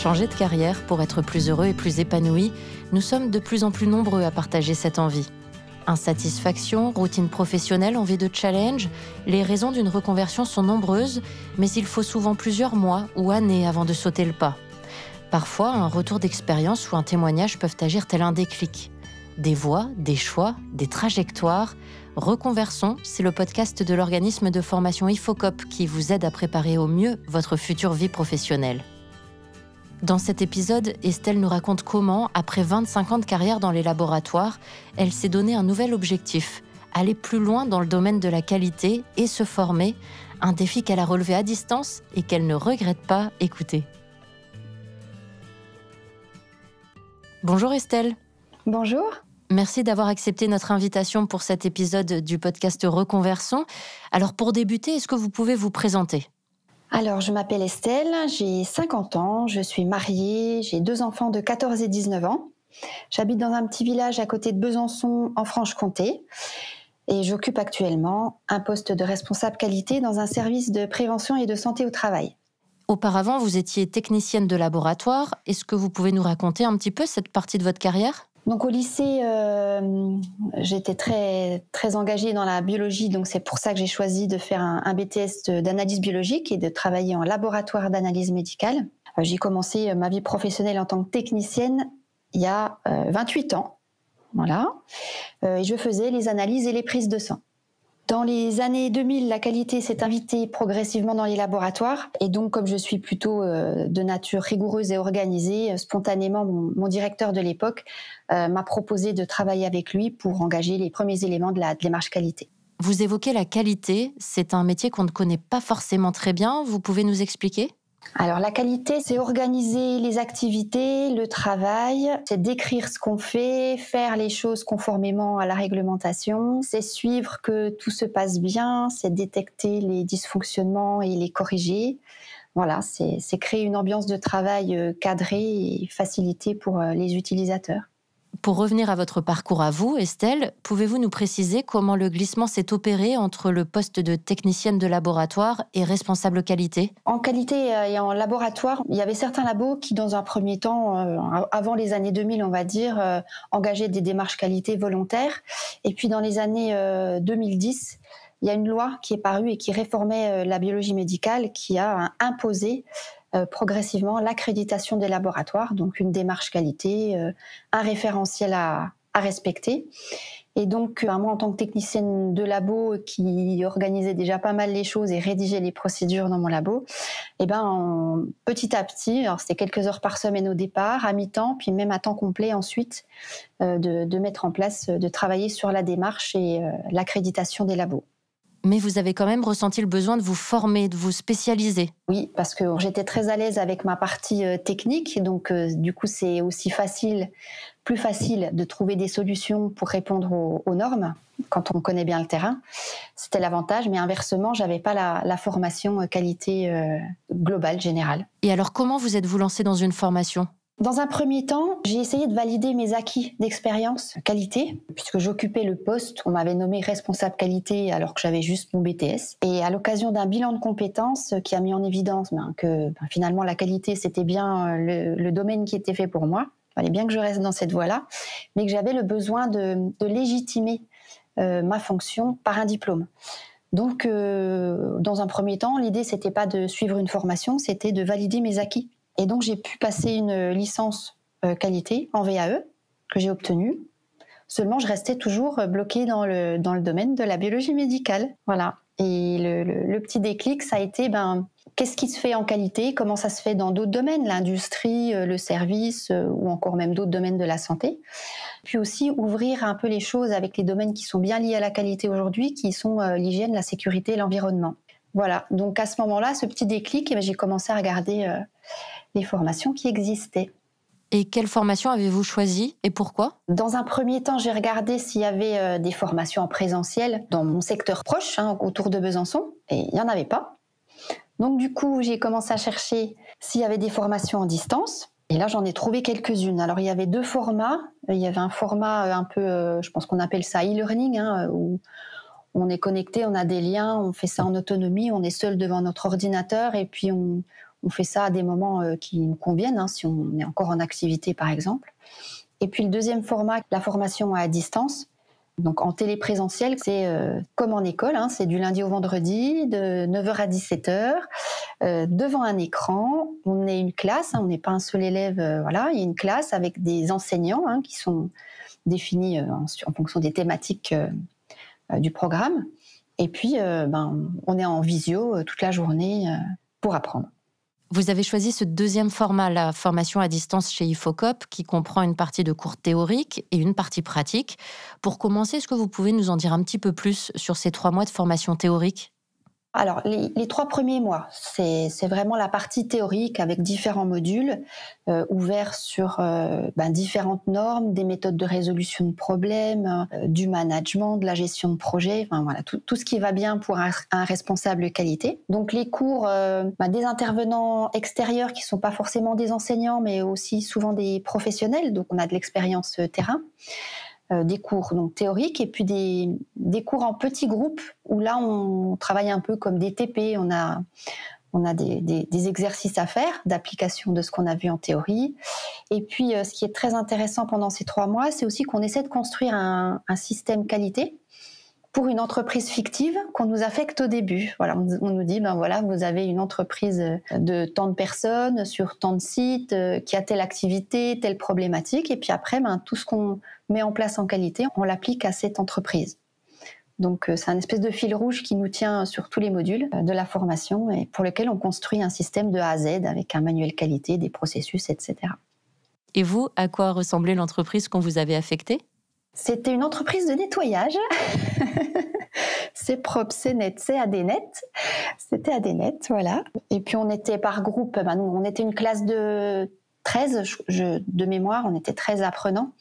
changer de carrière pour être plus heureux et plus épanoui, nous sommes de plus en plus nombreux à partager cette envie. Insatisfaction, routine professionnelle, envie de challenge, les raisons d'une reconversion sont nombreuses, mais il faut souvent plusieurs mois ou années avant de sauter le pas. Parfois, un retour d'expérience ou un témoignage peuvent agir tel un déclic. Des voies, des choix, des trajectoires. Reconversion, c'est le podcast de l'organisme de formation IFOCOP qui vous aide à préparer au mieux votre future vie professionnelle. Dans cet épisode, Estelle nous raconte comment, après 25 ans de carrière dans les laboratoires, elle s'est donné un nouvel objectif, aller plus loin dans le domaine de la qualité et se former, un défi qu'elle a relevé à distance et qu'elle ne regrette pas. Écoutez. Bonjour Estelle. Bonjour. Merci d'avoir accepté notre invitation pour cet épisode du podcast Reconversion. Alors pour débuter, est-ce que vous pouvez vous présenter ? Alors, je m'appelle Estelle, j'ai 50 ans, je suis mariée, j'ai 2 enfants de 14 et 19 ans. J'habite dans un petit village à côté de Besançon, en Franche-Comté, et j'occupe actuellement un poste de responsable qualité dans un service de prévention et de santé au travail. Auparavant, vous étiez technicienne de laboratoire. Est-ce que vous pouvez nous raconter un petit peu cette partie de votre carrière ? Donc au lycée, j'étais très engagée dans la biologie, donc c'est pour ça que j'ai choisi de faire un BTS d'analyse biologique et de travailler en laboratoire d'analyse médicale. J'ai commencé ma vie professionnelle en tant que technicienne il y a 28 ans, voilà. Et je faisais les analyses et les prises de sang. Dans les années 2000, la qualité s'est invitée progressivement dans les laboratoires. Et donc, comme je suis plutôt de nature rigoureuse et organisée, spontanément, mon directeur de l'époque m'a proposé de travailler avec lui pour engager les premiers éléments de la démarche qualité. Vous évoquez la qualité. C'est un métier qu'on ne connaît pas forcément très bien. Vous pouvez nous expliquer ? Alors la qualité, c'est organiser les activités, le travail, c'est décrire ce qu'on fait, faire les choses conformément à la réglementation, c'est suivre que tout se passe bien, c'est détecter les dysfonctionnements et les corriger. Voilà, c'est créer une ambiance de travail cadrée et facilitée pour les utilisateurs. Pour revenir à votre parcours à vous, Estelle, pouvez-vous nous préciser comment le glissement s'est opéré entre le poste de technicienne de laboratoire et responsable qualité ? En qualité et en laboratoire, il y avait certains labos qui, dans un premier temps, avant les années 2000, on va dire, engageaient des démarches qualité volontaires. Et puis dans les années 2010, il y a une loi qui est parue et qui réformait la biologie médicale, qui a imposé progressivement l'accréditation des laboratoires, donc une démarche qualité, un référentiel à respecter. Et donc, moi, en tant que technicienne de labo qui organisait déjà pas mal les choses et rédigeait les procédures dans mon labo, petit à petit, alors c'était quelques heures par semaine au départ, à mi-temps, puis même à temps complet ensuite, de mettre en place, de travailler sur la démarche et l'accréditation des labos. Mais vous avez quand même ressenti le besoin de vous former, de vous spécialiser. Oui, parce que j'étais très à l'aise avec ma partie technique, donc du coup c'est aussi plus facile de trouver des solutions pour répondre aux normes quand on connaît bien le terrain. C'était l'avantage, mais inversement, j'avais pas la formation qualité globale, générale. Et alors comment vous êtes-vous lancée dans une formation ? Dans un premier temps, j'ai essayé de valider mes acquis d'expérience qualité, puisque j'occupais le poste, on m'avait nommé responsable qualité alors que j'avais juste mon BTS. Et à l'occasion d'un bilan de compétences qui a mis en évidence que finalement la qualité c'était bien le domaine qui était fait pour moi, il fallait bien que je reste dans cette voie-là, mais que j'avais le besoin de légitimer ma fonction par un diplôme. Donc, dans un premier temps, l'idée c'était pas de suivre une formation, c'était de valider mes acquis. Et donc, j'ai pu passer une licence qualité en VAE que j'ai obtenue. Seulement, je restais toujours bloquée dans le domaine de la biologie médicale. Voilà. Et le petit déclic, ça a été, qu'est-ce qui se fait en qualité ? Comment ça se fait dans d'autres domaines ? L'industrie, le service ou encore même d'autres domaines de la santé. Puis aussi, ouvrir un peu les choses avec les domaines qui sont bien liés à la qualité aujourd'hui, qui sont l'hygiène, la sécurité et l'environnement. Voilà. Donc, à ce moment-là, ce petit déclic, j'ai commencé à regarder les formations qui existaient. Et quelle formation avez-vous choisi et pourquoi ? Dans un premier temps, j'ai regardé s'il y avait des formations en présentiel dans mon secteur proche, autour de Besançon, et il n'y en avait pas. Donc du coup, j'ai commencé à chercher s'il y avait des formations en distance, et là j'en ai trouvé quelques-unes. Alors il y avait 2 formats. Il y avait un format un peu, je pense qu'on appelle ça e-learning, où on est connecté, on a des liens, on fait ça en autonomie, on est seul devant notre ordinateur et puis on On fait ça à des moments qui nous conviennent, si on est encore en activité par exemple. Et puis le deuxième format, la formation à distance. Donc en téléprésentiel, c'est comme en école, c'est du lundi au vendredi, de 9h à 17h, devant un écran. On est une classe, on n'est pas un seul élève, il y a une classe avec des enseignants qui sont définis en fonction des thématiques du programme. Et puis, on est en visio toute la journée pour apprendre. Vous avez choisi ce deuxième format, la formation à distance chez IFOCOP, qui comprend une partie de cours théoriques et une partie pratique. Pour commencer, est-ce que vous pouvez nous en dire un petit peu plus sur ces 3 mois de formation théorique ? Alors, les 3 premiers mois, c'est vraiment la partie théorique avec différents modules ouverts sur différentes normes, des méthodes de résolution de problèmes, du management, de la gestion de projet, tout ce qui va bien pour un responsable qualité. Donc, les cours des intervenants extérieurs qui ne sont pas forcément des enseignants, mais aussi souvent des professionnels, donc on a de l'expérience terrain. Des cours donc théoriques et puis des cours en petits groupes où là on travaille un peu comme des TP, on a des exercices à faire d'application de ce qu'on a vu en théorie. Et puis ce qui est très intéressant pendant ces 3 mois, c'est aussi qu'on essaie de construire un système qualité pour une entreprise fictive qu'on nous affecte au début. Voilà, on nous dit, vous avez une entreprise de tant de personnes sur tant de sites, qui a telle activité, telle problématique, et puis après, tout ce qu'on met en place en qualité, on l'applique à cette entreprise. Donc, c'est un espèce de fil rouge qui nous tient sur tous les modules de la formation et pour lequel on construit un système de A à Z avec un manuel qualité, des processus, etc. Et vous, à quoi ressemblait l'entreprise qu'on vous avait affectée ? C'était une entreprise de nettoyage. C'est propre, c'est net, c'est ADNet. C'était ADNet, voilà. Et puis on était par groupe, nous, on était une classe de 13, de mémoire, on était 13 apprenants.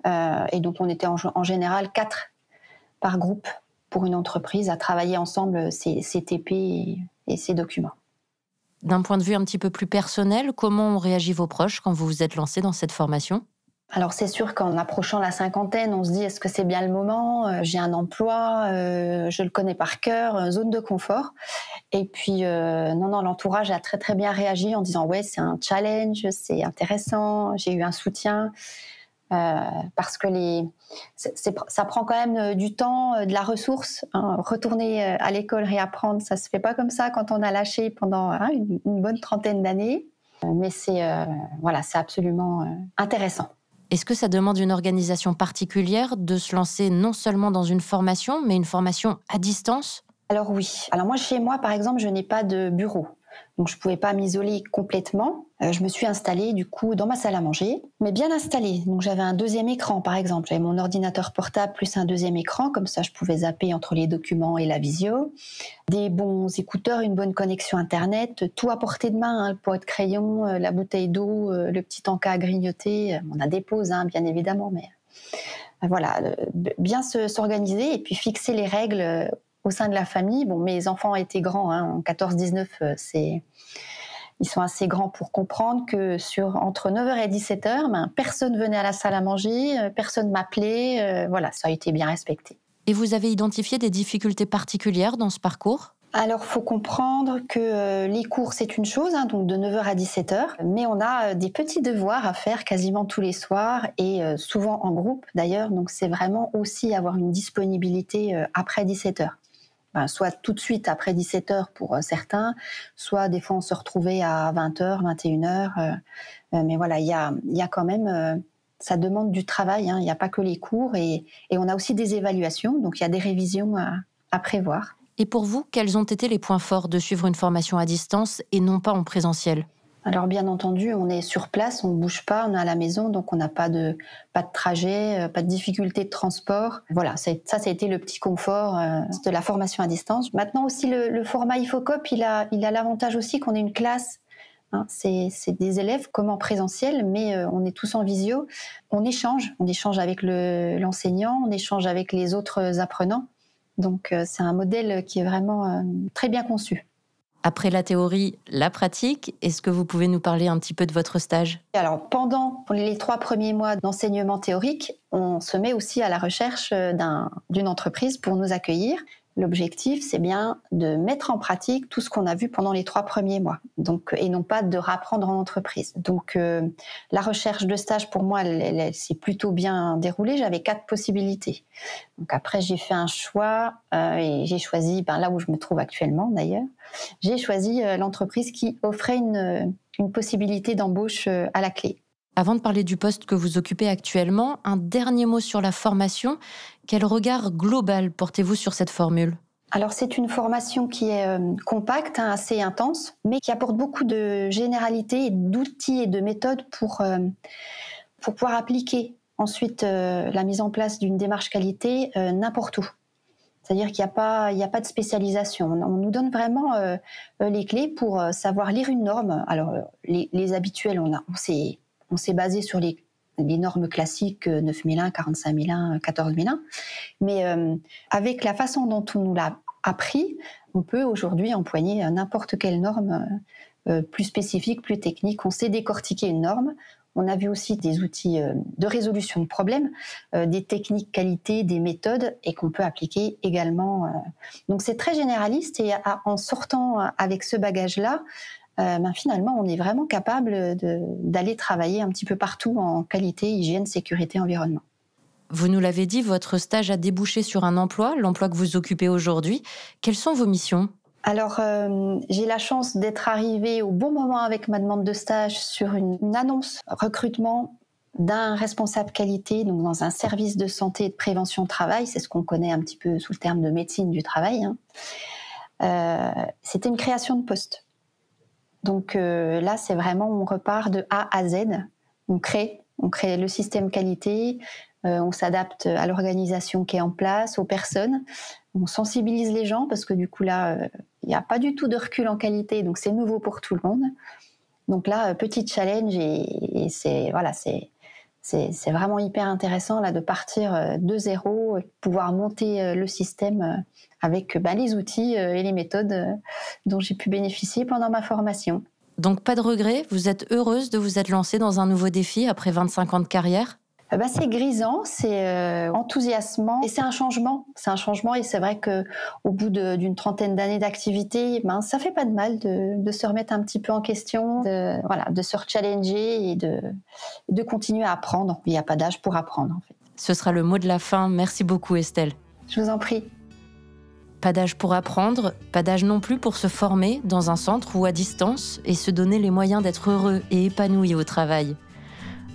Et donc on était en général 4 par groupe pour une entreprise à travailler ensemble ces TP et ces documents. D'un point de vue un petit peu plus personnel, comment ont réagi vos proches quand vous vous êtes lancé dans cette formation ? Alors c'est sûr qu'en approchant la cinquantaine, on se dit est-ce que c'est bien le moment ? J'ai un emploi, je le connais par cœur, zone de confort. Et puis l'entourage a très très bien réagi en disant ouais c'est un challenge, c'est intéressant, j'ai eu un soutien parce que ça prend quand même du temps, de la ressource. Retourner à l'école, réapprendre, ça se fait pas comme ça quand on a lâché pendant une bonne trentaine d'années. Mais c'est absolument intéressant. Est-ce que ça demande une organisation particulière de se lancer non seulement dans une formation, mais une formation à distance ? Alors oui. Alors moi, chez moi, par exemple, je n'ai pas de bureau. Donc je ne pouvais pas m'isoler complètement. Je me suis installée du coup dans ma salle à manger, mais bien installée. Donc j'avais un deuxième écran par exemple. J'avais mon ordinateur portable plus un deuxième écran, comme ça je pouvais zapper entre les documents et la visio. Des bons écouteurs, une bonne connexion internet, tout à portée de main, le pot de crayon, la bouteille d'eau, le petit encas à grignoter. On a des pauses bien évidemment, mais voilà, bien s'organiser et puis fixer les règles au sein de la famille. Bon, mes enfants étaient grands, en 14-19, ils sont assez grands pour comprendre que entre 9h et 17h, personne venait à la salle à manger, personne m'appelait, ça a été bien respecté. Et vous avez identifié des difficultés particulières dans ce parcours ? Alors, faut comprendre que les cours, c'est une chose, donc de 9h à 17h, mais on a des petits devoirs à faire quasiment tous les soirs et souvent en groupe d'ailleurs, donc c'est vraiment aussi avoir une disponibilité après 17h. Soit tout de suite après 17h pour certains, soit des fois on se retrouvait à 20h, 21h. Mais voilà, il y a quand même, ça demande du travail, il n'y a pas que les cours et on a aussi des évaluations, donc il y a des révisions à prévoir. Et pour vous, quels ont été les points forts de suivre une formation à distance et non pas en présentiel ? Alors bien entendu, on est sur place, on ne bouge pas, on est à la maison, donc on n'a pas de trajet, pas de difficulté de transport. Voilà, ça a été le petit confort de la formation à distance. Maintenant aussi, le format IFOCOP, il a l'avantage aussi qu'on est une classe. C'est des élèves comme en présentiel, mais on est tous en visio. On échange avec l'enseignant, on échange avec les autres apprenants. Donc c'est un modèle qui est vraiment très bien conçu. Après la théorie, la pratique, est-ce que vous pouvez nous parler un petit peu de votre stage ? Alors, pendant les 3 premiers mois d'enseignement théorique, on se met aussi à la recherche d'une entreprise pour nous accueillir. L'objectif, c'est bien de mettre en pratique tout ce qu'on a vu pendant les 3 premiers mois, donc, et non pas de réapprendre en entreprise. Donc, la recherche de stage, pour moi, elle s'est plutôt bien déroulée. J'avais 4 possibilités. Donc après, j'ai fait un choix et j'ai choisi, là où je me trouve actuellement d'ailleurs, j'ai choisi l'entreprise qui offrait une possibilité d'embauche à la clé. Avant de parler du poste que vous occupez actuellement, un dernier mot sur la formation. Quel regard global portez-vous sur cette formule ? Alors c'est une formation qui est compacte, assez intense, mais qui apporte beaucoup de généralités, d'outils et de méthodes pour pouvoir appliquer ensuite la mise en place d'une démarche qualité n'importe où. C'est-à-dire qu'il n'y a pas de spécialisation. On nous donne vraiment les clés pour savoir lire une norme. Alors les habituels, on s'est basé sur les normes classiques 9001, 45001, 14001. Mais avec la façon dont on nous l'a appris, on peut aujourd'hui empoigner n'importe quelle norme plus spécifique, plus technique. On sait décortiquer une norme. On a vu aussi des outils de résolution de problèmes, des techniques qualité, des méthodes, et qu'on peut appliquer également. Donc c'est très généraliste, et en sortant avec ce bagage-là, finalement, on est vraiment capable d'aller travailler un petit peu partout en qualité, hygiène, sécurité, environnement. Vous nous l'avez dit, votre stage a débouché sur un emploi, l'emploi que vous occupez aujourd'hui. Quelles sont vos missions ? Alors, j'ai la chance d'être arrivée au bon moment avec ma demande de stage sur une annonce recrutement d'un responsable qualité, donc dans un service de santé et de prévention au travail. C'est ce qu'on connaît un petit peu sous le terme de médecine du travail. C'était une création de poste. Donc là, c'est vraiment, on repart de A à Z. On crée le système qualité, on s'adapte à l'organisation qui est en place, aux personnes. On sensibilise les gens parce que du coup là, il n'y a pas du tout de recul en qualité, donc c'est nouveau pour tout le monde. Donc là, petit challenge, et c'est vraiment hyper intéressant là de partir de zéro, et pouvoir monter le système avec les outils et les méthodes dont j'ai pu bénéficier pendant ma formation. Donc pas de regret, vous êtes heureuse de vous être lancée dans un nouveau défi après 25 ans de carrière ? C'est grisant, c'est enthousiasmant, et c'est un changement. Et c'est vrai qu'au bout d'une trentaine d'années d'activité, ça fait pas de mal de se remettre un petit peu en question, de se rechallenger et de continuer à apprendre. Il n'y a pas d'âge pour apprendre, en fait. Ce sera le mot de la fin. Merci beaucoup, Estelle. Je vous en prie. Pas d'âge pour apprendre, pas d'âge non plus pour se former dans un centre ou à distance et se donner les moyens d'être heureux et épanoui au travail.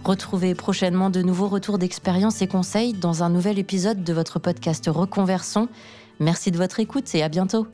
Retrouvez prochainement de nouveaux retours d'expérience et conseils dans un nouvel épisode de votre podcast Reconversion. Merci de votre écoute et à bientôt.